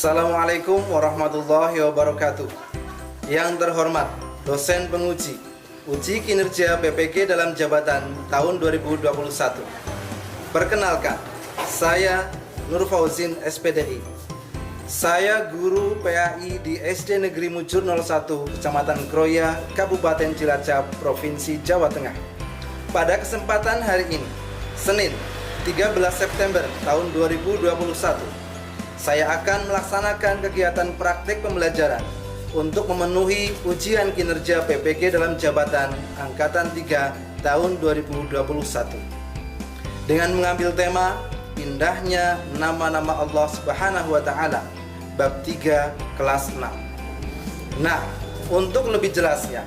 Assalamualaikum warahmatullahi wabarakatuh. Yang terhormat dosen penguji uji kinerja BPK dalam jabatan tahun 2021. Perkenalkan, saya Nur Fauzin SPDI. Saya guru PAI di SD Negeri Mujur 01, Kecamatan Kroya, Kabupaten Cilacap, Provinsi Jawa Tengah. Pada kesempatan hari ini, Senin 13 September tahun 2021, saya akan melaksanakan kegiatan praktik pembelajaran untuk memenuhi ujian kinerja BPK dalam jabatan Angkatan 3 tahun 2021 dengan mengambil tema Indahnya Nama-Nama Allah Subhanahu wa Ta'ala, bab 3 kelas 6. Nah, untuk lebih jelasnya,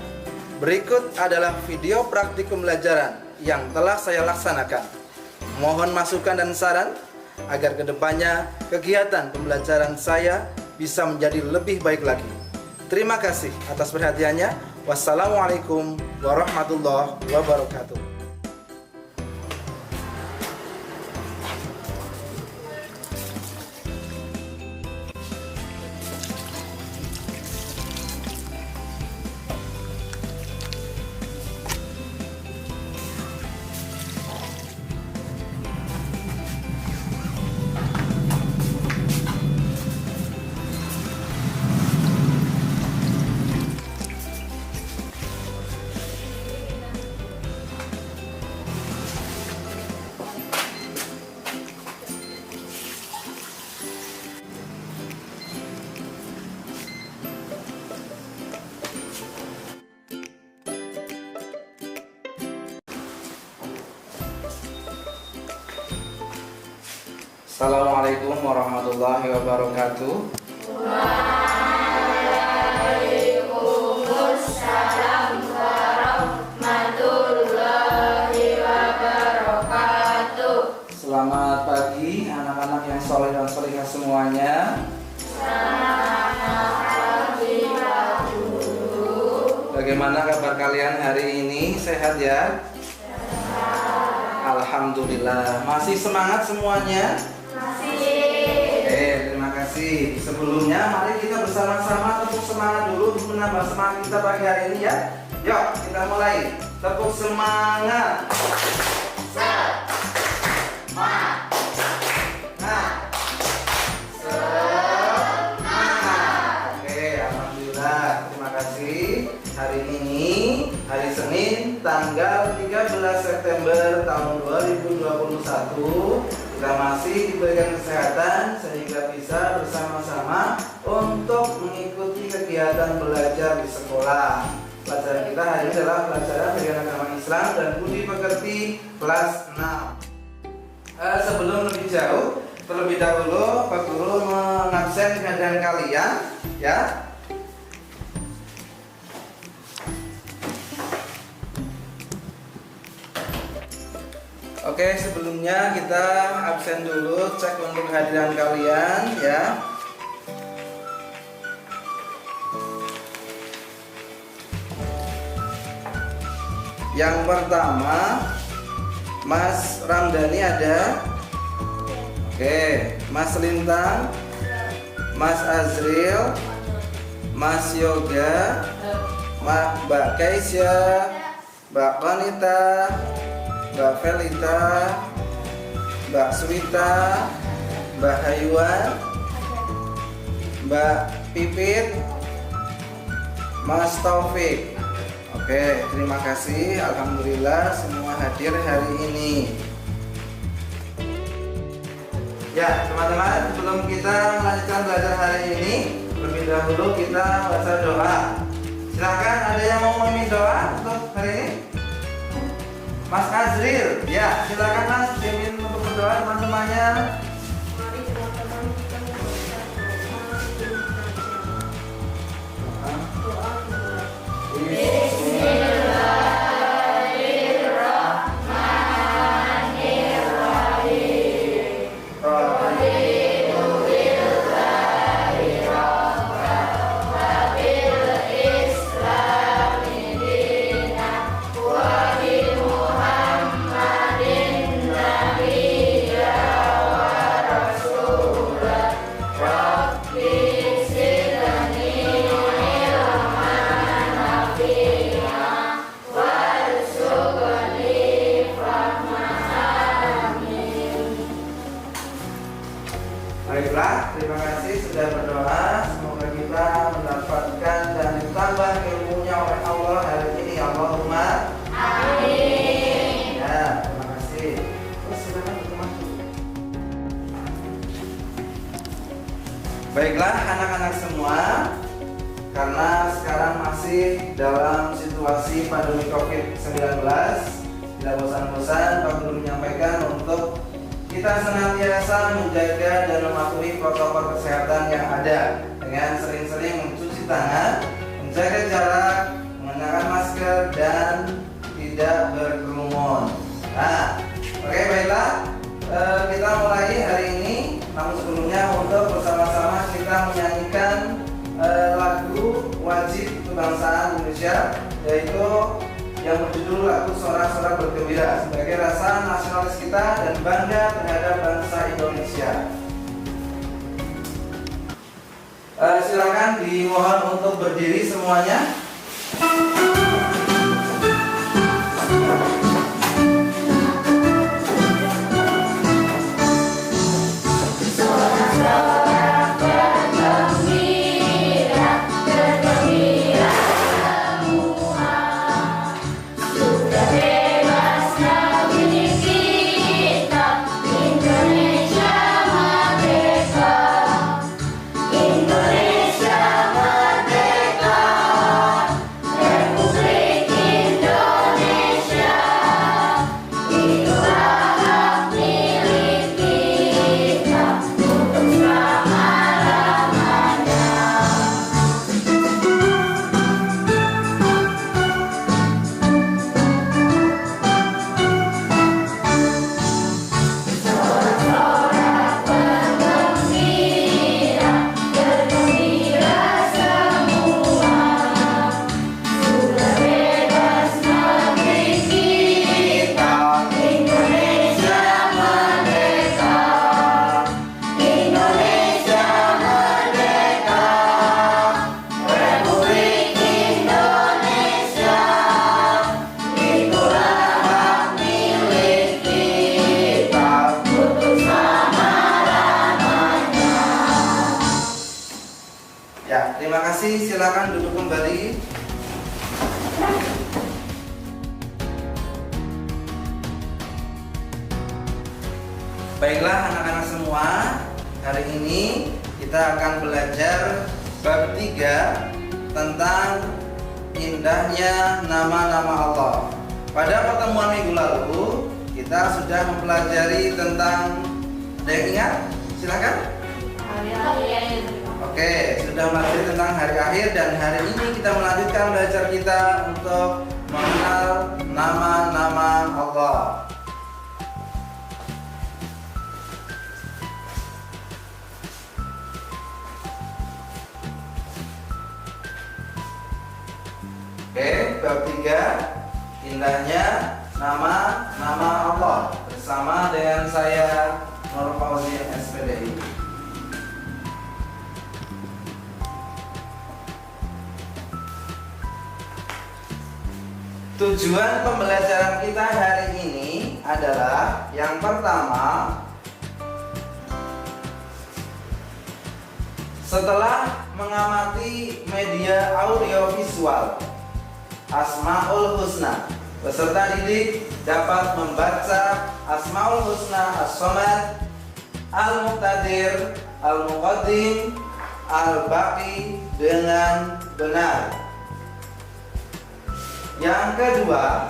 berikut adalah video praktik pembelajaran yang telah saya laksanakan. Mohon masukan dan saran agar kedepannya kegiatan pembelajaran saya bisa menjadi lebih baik lagi. Terima kasih atas perhatiannya. Wassalamualaikum warahmatullahi wabarakatuh. Assalamualaikum warahmatullahi wabarakatuh. Waalaikumsalam warahmatullahi wabarakatuh. Selamat pagi anak-anak yang soleh dan solehah semuanya. Selamat pagi Pak Guru. Bagaimana kabar kalian hari ini? Sehat ya? Alhamdulillah. Masih semangat semuanya? Terima kasih. Sebelumnya mari kita bersama-sama tepuk semangat dulu untuk menambah semangat kita pagi hari ini ya. Yuk kita mulai. Tepuk semangat. Semangat. Semangat. Oke, alhamdulillah. Terima kasih. Hari ini hari Senin tanggal 13 September tahun 2021. Kita masih diberikan kesehatan sehingga bisa bersama-sama untuk mengikuti kegiatan belajar di sekolah. Pelajaran kita hari ini adalah pelajaran Pendidikan Agama Islam dan Budi Pekerti kelas 6. Sebelum lebih jauh, terlebih dahulu Pak Guru mengabsen kehadiran kalian ya. Oke, sebelumnya kita absen dulu, cek untuk kehadiran kalian ya. Yang pertama, Mas Ramdhani ada? Oke, Mas Lintang, Mas Azril, Mas Yoga, Mbak Keisha, Mbak Wanita, Mbak Felita, Mbak Swita, Mbak Hayuan, Mbak Pipit, Mas Taufik. Oke, terima kasih. Alhamdulillah semua hadir hari ini. Ya, teman-teman, sebelum kita melanjutkan belajar hari ini, lebih dahulu kita baca doa. Silakan, ada yang mau memimpin doa untuk hari ini? Mas Azril, ya silakan Mas, pimpin untuk berdoa teman-temannya. Mari teman-teman kita karena sekarang masih dalam situasi pandemi COVID-19, tidak bosan-bosan Pak Guru menyampaikan untuk kita senantiasa menjaga dan mematuhi protokol kesehatan yang ada dengan sering-sering mencuci tangan, menjaga jarak, mengenakan masker, dan tidak berkerumun. Nah, oke, baiklah, kita mulai hari ini. Namun sebelumnya untuk bersama-sama kita menyanyikan lagu wajib kebangsaan Indonesia, yaitu yang berjudul lagu Sorak-Sorak Bergembira, sebagai rasa nasionalis kita dan bangga terhadap bangsa Indonesia. Silakan dimohon untuk berdiri semuanya. Terima kasih, silakan duduk kembali. Baiklah anak-anak semua, hari ini kita akan belajar bab 3 tentang indahnya nama-nama Allah. Pada pertemuan minggu lalu kita sudah mempelajari tentang, ada yang ingat? Silakan. Oke, sudah belajar tentang hari akhir, dan hari ini kita melanjutkan belajar kita untuk mengenal nama-nama Allah. Oke, bab 3, indahnya nama-nama Allah, bersama dengan saya Nur Fauzin SPDI. Tujuan pembelajaran kita hari ini adalah yang pertama, setelah mengamati media audiovisual Asmaul Husna, peserta didik dapat membaca Asmaul Husna As-Somad, Al-Muqtadir, Al-Muqaddim, Al-Baqi dengan benar. Yang kedua,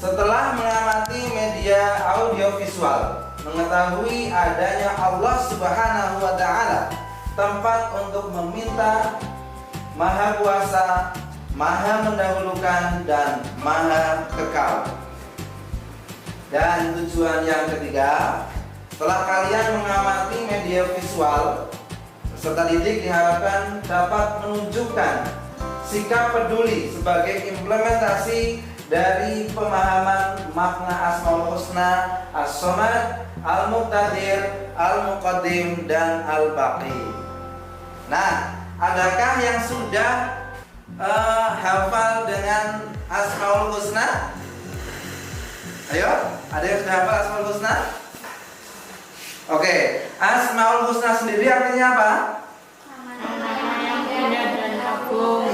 setelah mengamati media audiovisual, mengetahui adanya Allah Subhanahu wa Ta'ala, tempat untuk meminta, Maha Kuasa, Maha Mendahulukan, dan Maha Kekal. Dan tujuan yang ketiga, setelah kalian mengamati media visual, peserta didik diharapkan dapat menunjukkan sikap peduli sebagai implementasi dari pemahaman makna Asmaul Husna, As-Somad, Al-Muqtadir, Al-Muqaddim, dan Al-Baqi. Nah, adakah yang sudah hafal dengan Asmaul Husna? Ayo, ada yang sudah hafal Asmaul Husna? Oke, Asmaul Husna sendiri artinya apa?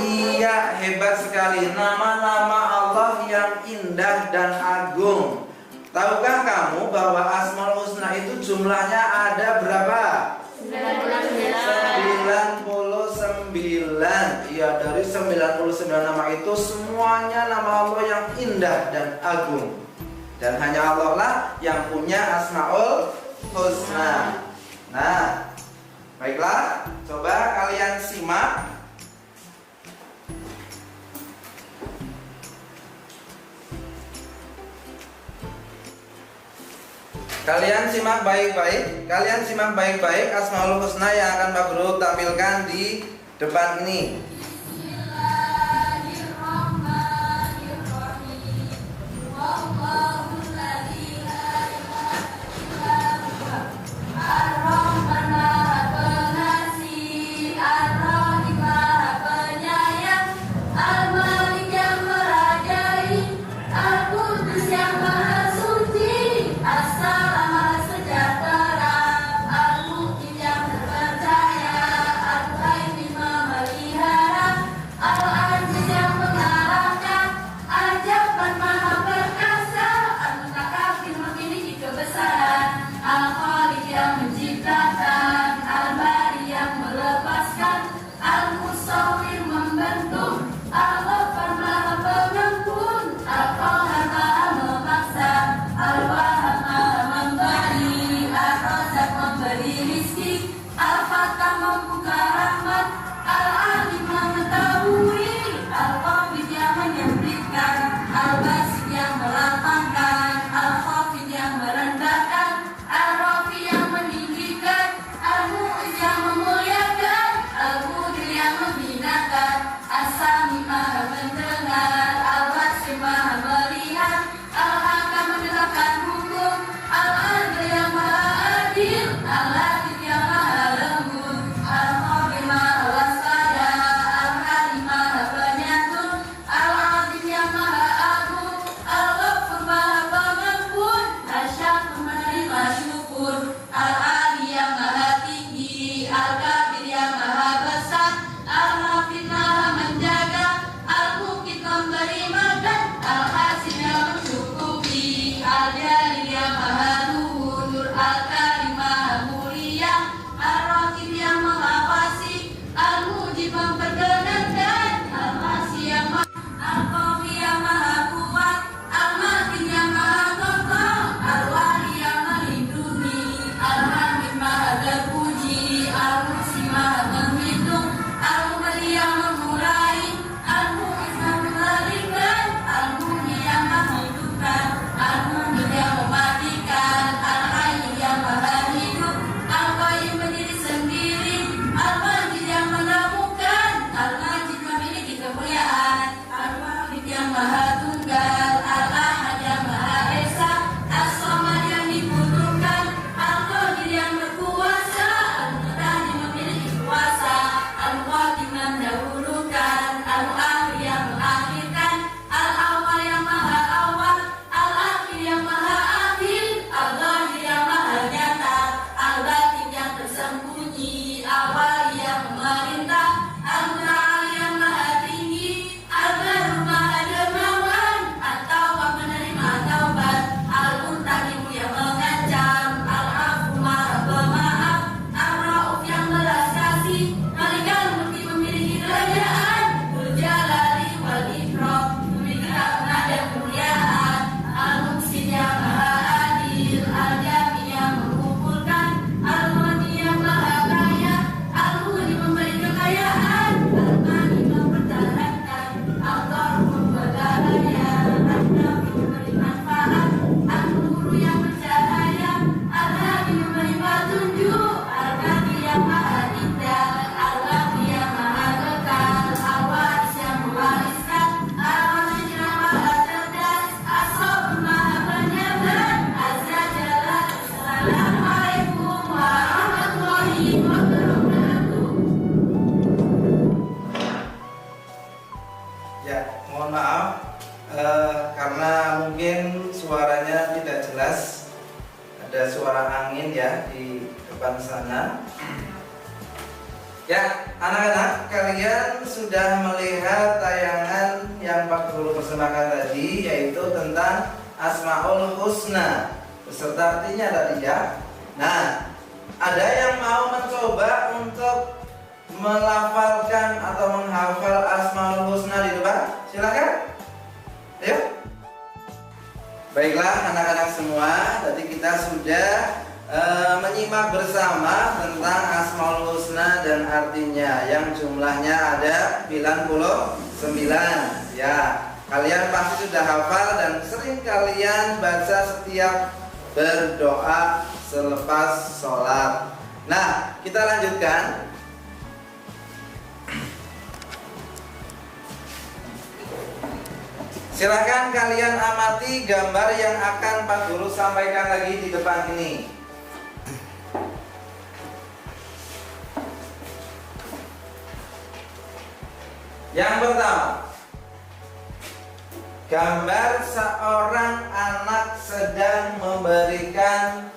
Iya, hebat sekali. Nama-nama Allah yang indah dan agung. Tahukah kamu bahwa Asmaul Husna itu jumlahnya ada berapa? 99. Iya, dari 99 nama itu semuanya nama Allah yang indah dan agung. Dan hanya Allah lah yang punya Asmaul Husna. Nah, baiklah, coba kalian simak. Kalian simak baik-baik Asmaul Husna yang akan Pak Guru tampilkan di depan ini. Karena mungkin suaranya tidak jelas, ada suara angin ya di depan sana. Ya, anak-anak, kalian sudah melihat tayangan yang Pak Guru persembahkan tadi, yaitu tentang Asmaul Husna beserta artinya tadi ya. Nah, ada yang mau mencoba untuk melafalkan atau menghafal Asmaul Husna di depan? Silakan. Ayo. Baiklah anak-anak semua, tadi kita sudah menyimak bersama tentang Asmaul Husna dan artinya yang jumlahnya ada 99 ya. Kalian pasti sudah hafal dan sering kalian baca setiap berdoa selepas sholat. Nah, kita lanjutkan. Silakan kalian amati gambar yang akan Pak Guru sampaikan lagi di depan ini. Yang pertama, gambar seorang anak sedang memberikan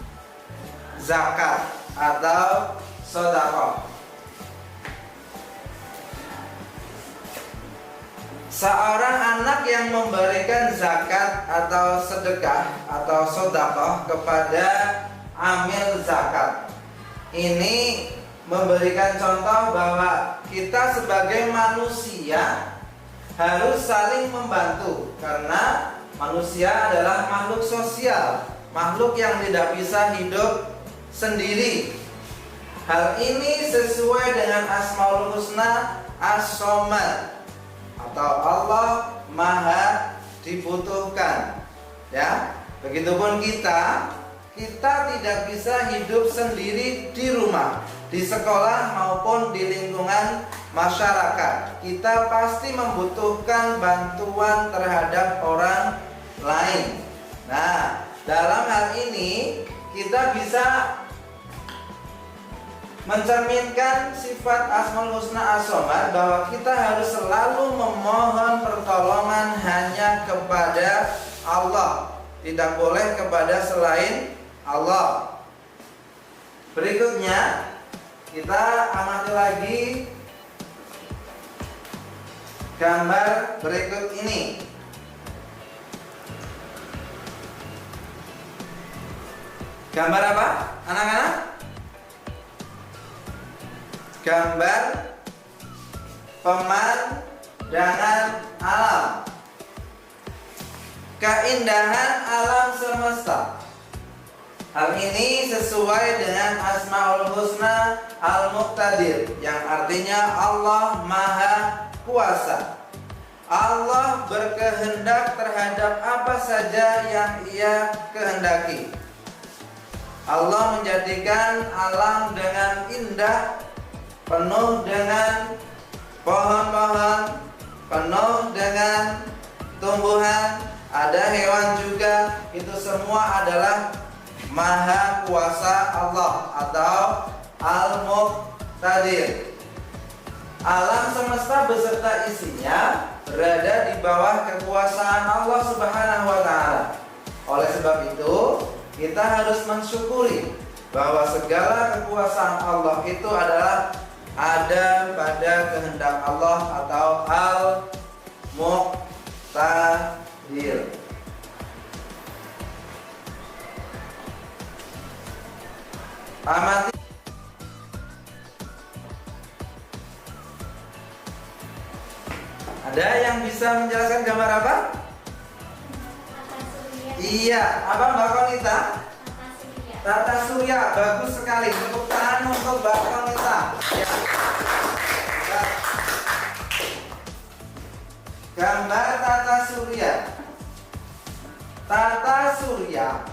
zakat atau sedekah. Seorang anak yang memberikan zakat atau sedekah atau sedekah kepada amil zakat. Ini memberikan contoh bahwa kita sebagai manusia harus saling membantu, karena manusia adalah makhluk sosial, makhluk yang tidak bisa hidup sendiri. Hal ini sesuai dengan Asmaul Husna As-Somad atau Allah Maha dibutuhkan. Ya, begitupun kita tidak bisa hidup sendiri di rumah, di sekolah maupun di lingkungan masyarakat. Kita pasti membutuhkan bantuan terhadap orang lain. Nah, dalam hal ini kita bisa mencerminkan sifat Asmaul Husna As-Somad bahwa kita harus selalu memohon pertolongan hanya kepada Allah, tidak boleh kepada selain Allah. Berikutnya kita amati lagi gambar berikut ini. Gambar apa, anak-anak? Gambar pemandangan alam, keindahan alam semesta. Hal ini sesuai dengan Asmaul Husna Al-Muqtadir, yang artinya Allah Maha Kuasa. Allah berkehendak terhadap apa saja yang Ia kehendaki. Allah menjadikan alam dengan indah, penuh dengan pohon-pohon, penuh dengan tumbuhan, ada hewan juga. Itu semua adalah Maha Kuasa Allah atau Al-Muqtadir. Alam semesta beserta isinya berada di bawah kekuasaan Allah Subhanahu wa Ta'ala. Oleh sebab itu, kita harus mensyukuri bahwa segala kekuasaan Allah itu adalah ada pada kehendak Allah atau Al-Muqtadir. Amati. Ada yang bisa menjelaskan gambar apa? Iya, apa Mbak Konita? Tata surya, bagus sekali. Tepuk tangan untuk Mbak Konita. Ya. Gambar tata surya. Tata surya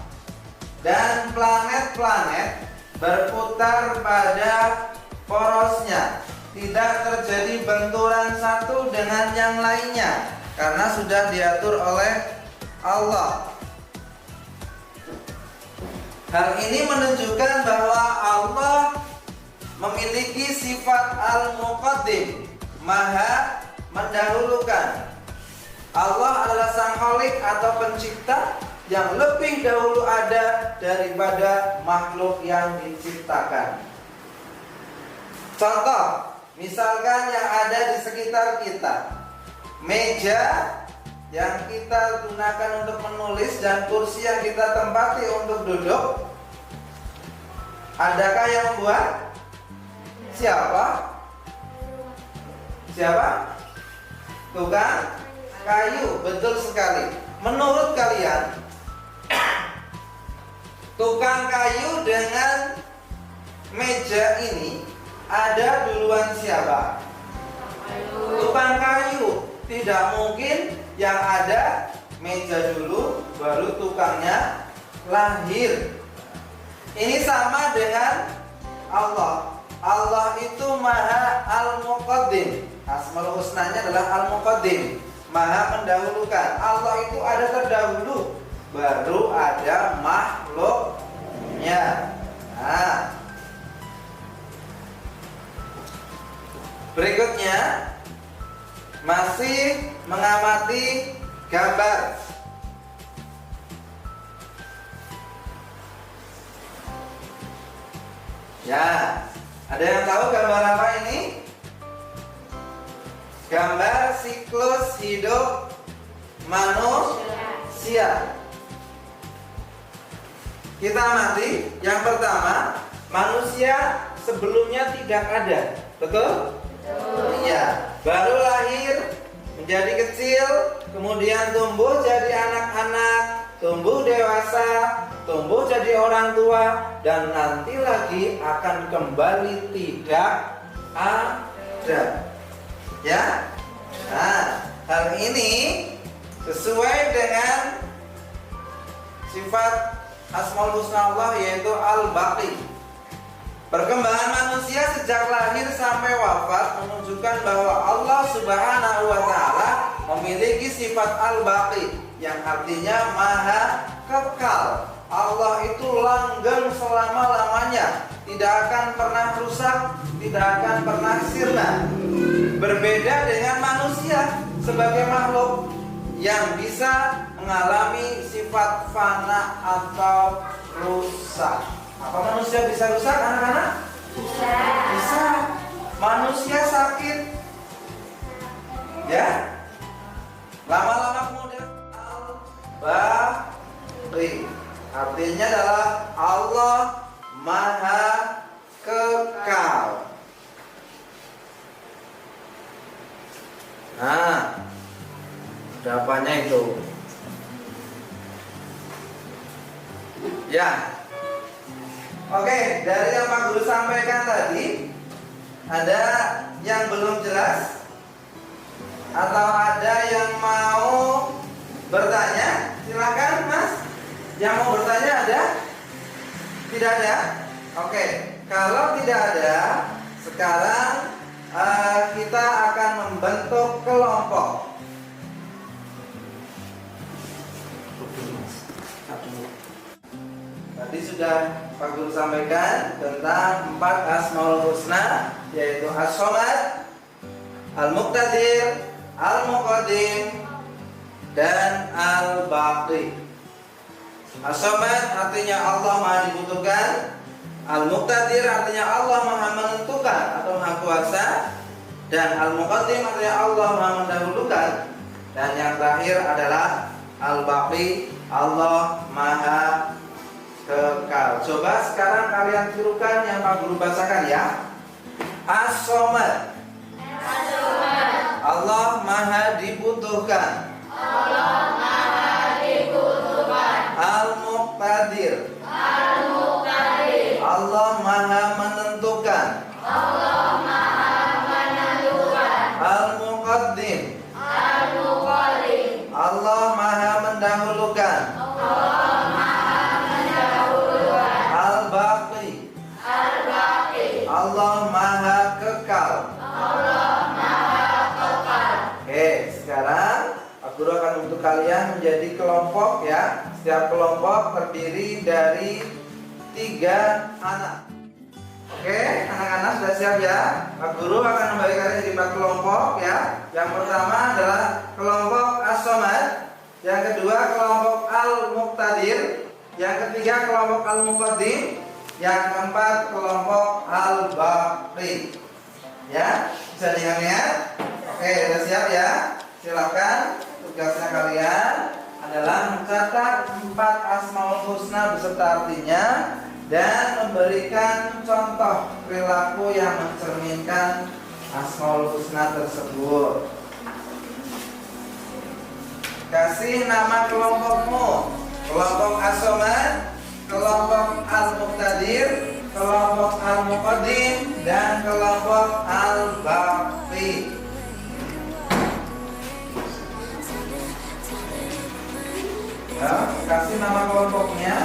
dan planet-planet berputar pada porosnya, tidak terjadi benturan satu dengan yang lainnya karena sudah diatur oleh Allah. Hal ini menunjukkan bahwa Allah memiliki sifat Al-Muqaddim, Maha mendahulukan. Allah adalah Sang Khalik atau pencipta yang lebih dahulu ada daripada makhluk yang diciptakan. Contoh, misalkan yang ada di sekitar kita, meja yang kita gunakan untuk menulis dan kursi yang kita tempati untuk duduk, adakah yang membuat? Siapa? Siapa? Tukang kayu. Betul sekali. Menurut kalian, tukang kayu dengan meja ini ada duluan siapa? Tukang kayu. Tidak mungkin yang ada meja dulu baru tukangnya lahir. Ini sama dengan Allah. Allah itu Maha Al-Muqaddim. Asmaul Husnanya adalah Al-Muqaddim, Maha mendahulukan. Allah itu ada terdahulu, baru ada makhluknya. Nah, berikutnya masih mengamati gambar. Ya, ada yang tahu gambar apa ini? Gambar siklus hidup manusia. Kita amati. Yang pertama, manusia sebelumnya tidak ada. Betul? Iya. Baru lahir, menjadi kecil, kemudian tumbuh jadi anak-anak, tumbuh dewasa, tumbuh jadi orang tua, dan nanti lagi akan kembali tidak ada. Ya. Nah, hal ini sesuai dengan sifat Asmaul Husna Allah, yaitu Al-Baqi. Perkembangan manusia sejak lahir sampai wafat menunjukkan bahwa Allah Subhanahu wa Ta'ala memiliki sifat Al-Baqi, yang artinya Maha Kekal. Allah itu langgeng selama-lamanya, tidak akan pernah rusak, tidak akan pernah sirna. Berbeda dengan manusia sebagai makhluk yang bisa mengalami sifat fana atau rusak. Apa manusia bisa rusak, anak-anak? Bisa. Manusia sakit, ya, lama-lama kemudian Al-Baqi artinya adalah Allah Maha Kekal. Nah, jawabannya itu. Ya. Oke, dari yang Pak Guru sampaikan tadi, ada yang belum jelas? Atau ada yang mau bertanya? Silakan, Mas. Yang mau bertanya ada? Tidak ada? Oke, kalau tidak ada, sekarang kita akan membentuk kelompok. Tadi sudah Pak Guru sampaikan tentang 4 Asmaul Husna, yaitu As-Somad, Al-Muqtadir, Al-Muqaddim, dan Al-Baqi. As-Somad artinya Allah Maha dibutuhkan, Al-Muqtadir artinya Allah Maha menentukan atau Maha kuasa, dan Al-Muqaddim artinya Allah Maha mendahulukan, dan yang terakhir adalah Al-Baqi, Allah Maha Kekal. Coba sekarang kalian tirukan yang Pak Guru bacakan ya. As-Somad, Allah Maha dibutuhkan. Al-Muqtadir, Allah Maha menentukan. Al-Muqaddim, Allah Maha mendahulukan. Al-Baqi, Allah Maha Kekal. Oke, sekarang Pak Guru akan untuk kalian menjadi kelompok ya. Setiap kelompok terdiri dari 3 anak. Oke, anak-anak sudah siap ya? Pak Guru akan membagi kalian jadi 4 kelompok ya. Yang pertama adalah kelompok As-Somad, yang kedua kelompok Al-Muqtadir, yang ketiga kelompok Al-Muqaddim, yang keempat kelompok Al-Baqi. Ya, bisa diingat-ingat? Oke, sudah siap ya? Silakan, tugasnya kalian adalah mencatat 4 Asmaul Husna beserta artinya dan memberikan contoh perilaku yang mencerminkan Asmaul Husna tersebut. Kasih nama kelompokmu. Kelompok As-Somad, kelompok Al-Muqtadir, kelompok Al-Muqaddim, dan kelompok Al-Baqi. Ya, kasih nama kelompoknya.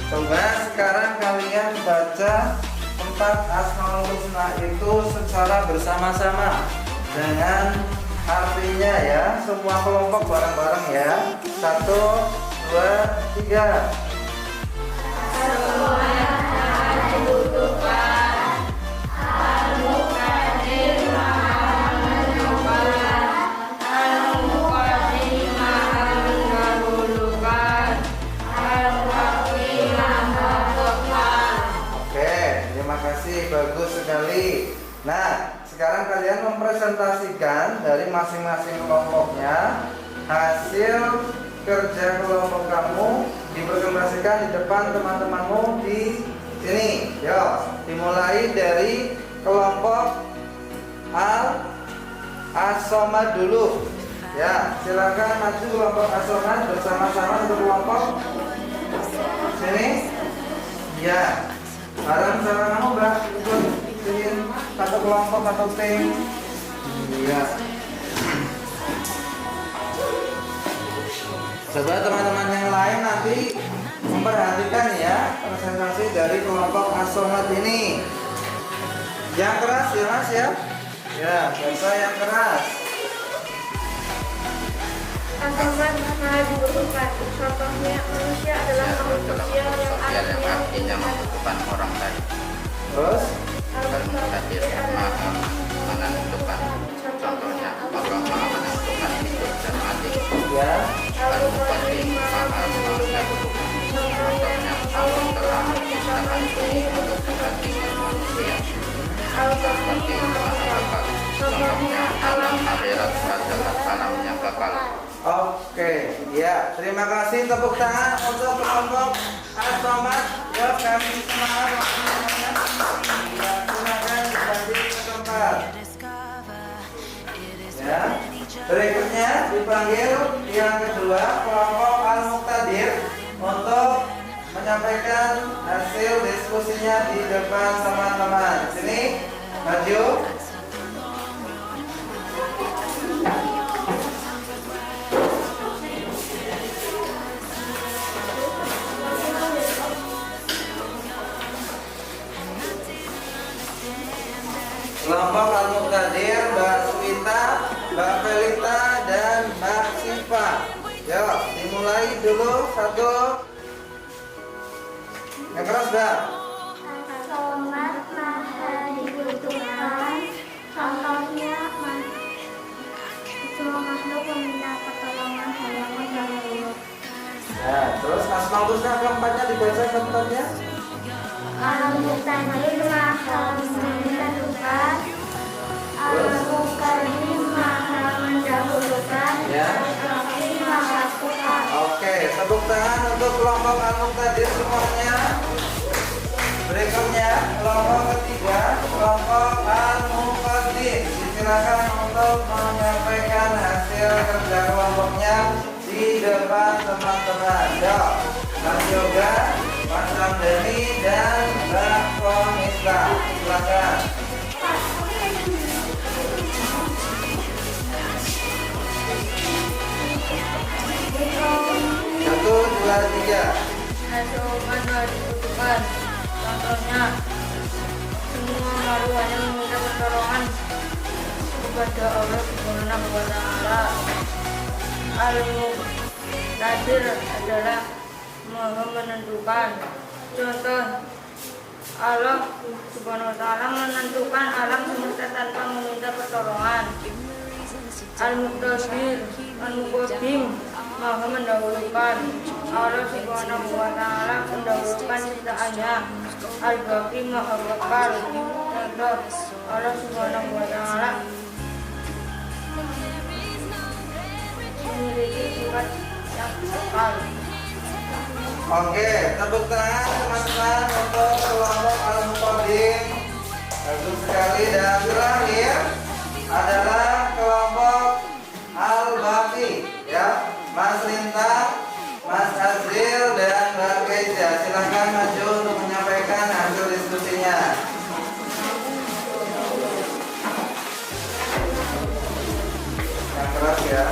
Coba sekarang kalian baca 4 Asmaul Husna itu secara bersama-sama dengan artinya ya. Semua kelompok bareng-bareng ya. 1, 2, 3. merepresentasikan dari masing-masing kelompoknya. Hasil kerja kelompok kamu dipresentasikan di depan teman-temanmu di sini. Yuk, dimulai dari kelompok As-Somad dulu. Ya, silakan maju kelompok As-Somad bersama-sama satu kelompok. Sini. Ya. Bareng sama kamu, Mbak. Ikut bikin satu kelompok atau tim. Iya. Coba teman-teman yang lain nanti memperhatikan ya presentasi dari kelompok As-Somad ini. Yang keras ya Mas ya. Ya, bahasa yang keras. As-Somad sangat dibutuhkan. Contohnya, manusia adalah makhluk sosial yang artinya membutuhkan orang lain. Terus Al-Muqtadir maha menentukan. Contohnya Allah maha menentukan hidup dan mati. ya. Al-Muqtadir maha menentukan. Contohnya Allah telah menciptakan bumi untuk kepentingan manusia. Al-Muqtadir maha kekal. Contohnya alam akhirat adalah alam yang kekal. Oke, ya. Terima kasih, tepuk tangan untuk kelompok As-Somad. Yuk kasih semangat waktunya. Ya, silakan kembali ke tempat. Ya. Berikutnya dipanggil yang kedua kelompok Al-Muqtadir untuk menyampaikan hasil diskusinya di depan teman-teman. Sini, maju. Kelompok Al-Muqtadir, Mbak Suwita, Mbak Felita, dan Mbak Siva. Yuk, dimulai dulu satu. Yang keras, Mbak. As-Somad maha dibutuhkan. Contohnya, semua makhluk meminta pertolongan hanya mengganggu. Ya, terus Asmaul Husna keempatnya dibaca keempatnya. Al-Muqtadir maha menentukan. Al-Muqtadir maha mendahulukan. Ya. Al-Rahim maha suka. Oke, tepuk tangan untuk kelompok Al-Muqtadir semuanya. Berikutnya kelompok ketiga, kelompok Al-Muqaddim. Silakan untuk menyampaikan hasil kerja kelompoknya di depan teman-teman. Yuk, Mas Yoga, Mas Ramdhani, dan Mbak Konista. Silakan. Satu, dua, tiga. As-Somad dibutuhkan. Contohnya, semua makhluk hanya meminta pertolongan kepada Allah Subhanahu wa Ta'ala. Al-Muqtadir adalah maha menentukan. Contoh, Allah Subhanahu wa Ta'ala menentukan alam semesta tanpa meminta pertolongan. Al-Muqaddim maha mendahulukan. Allah Subhanahu wa Ta'ala mendahulukan ciptaannya. Al-Baqi maha kekal. Contoh, Allah Subhanahu wa Ta'ala memiliki sifat yang kekal. Oke, tepuk tangan teman-teman untuk kelompok Al-Muqaddim. Bagus sekali. Dan terakhir adalah kelompok Al-Baqi. Ya, Mas Lintang, Mas Azril, dan Mbak Keja. Silakan maju untuk menyampaikan hasil diskusinya. Yang keras ya.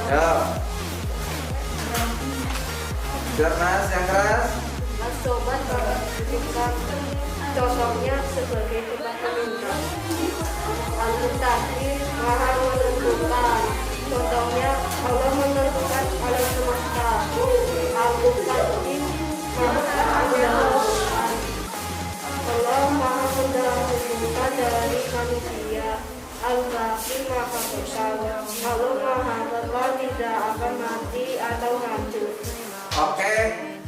Ya. Biar Mas yang keras. As-Somad dibutuhkan. Contohnya sebagai tempat peminta. Al-Muqtadir maha menentukan. Contohnya Allah menentukan alam semesta. Al-Muqtadir maha mendahulukan. Allah maha mendahulukan dari manusia. Al-Baqi maha kekal. Allah maha kekal, tidak akan mati atau hancur. Oke,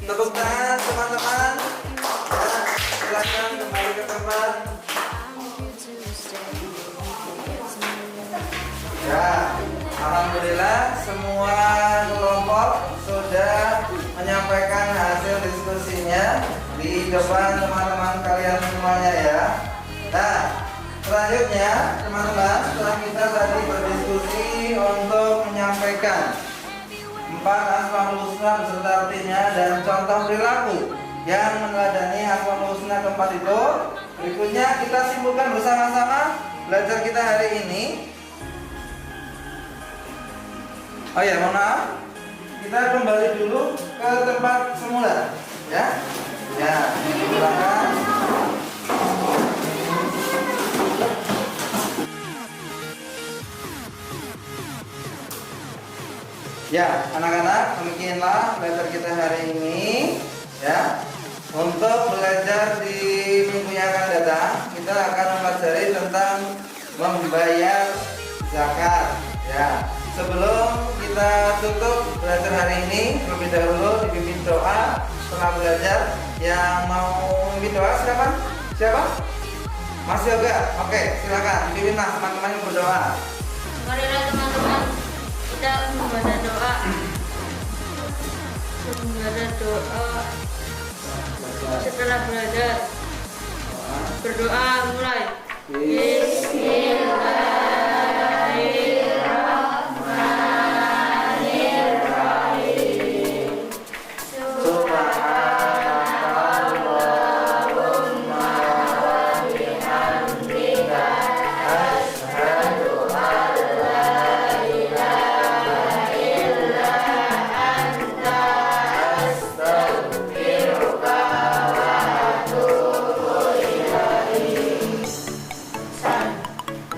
tepuk tangan teman-teman. Ya, silakan kembali ke tempat. Ya, alhamdulillah semua kelompok sudah menyampaikan hasil diskusinya di depan teman-teman kalian semuanya ya. Nah, selanjutnya teman-teman, setelah kita tadi berdiskusi untuk menyampaikan 4 Asmaul Husna beserta artinya dan contoh perilaku yang meneladani Asmaul Husna keempat itu, berikutnya kita simpulkan bersama-sama belajar kita hari ini. Oh ya, mohon maaf, kita kembali dulu ke tempat semula, ya. Ya, silakan. Ya, anak-anak, demikianlah belajar kita hari ini, ya. Untuk belajar di minggu yang akan datang, kita akan mempelajari tentang membayar zakat, ya. Sebelum kita tutup belajar hari ini, terlebih dahulu dipimpin doa. Setelah belajar, yang mau memimpin doa siapa? Siapa? Mas Yoga. Oke, silakan dipimpin mas teman-teman yang berdoa. Marilah teman-teman kita membaca doa. Membaca doa setelah belajar. Berdoa mulai.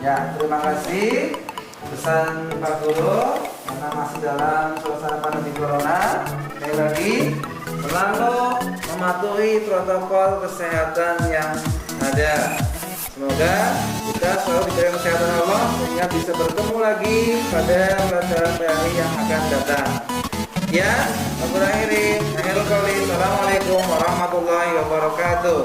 Ya, terima kasih pesan Pak Guru karena masih dalam suasana pandemi corona. Sekali lagi selalu mematuhi protokol kesehatan yang ada. Semoga kita selalu diberi kesehatan Allah sehingga bisa bertemu lagi pada pelajaran PAI yang akan datang. Ya, aku akhiri. Assalamualaikum warahmatullahi wabarakatuh.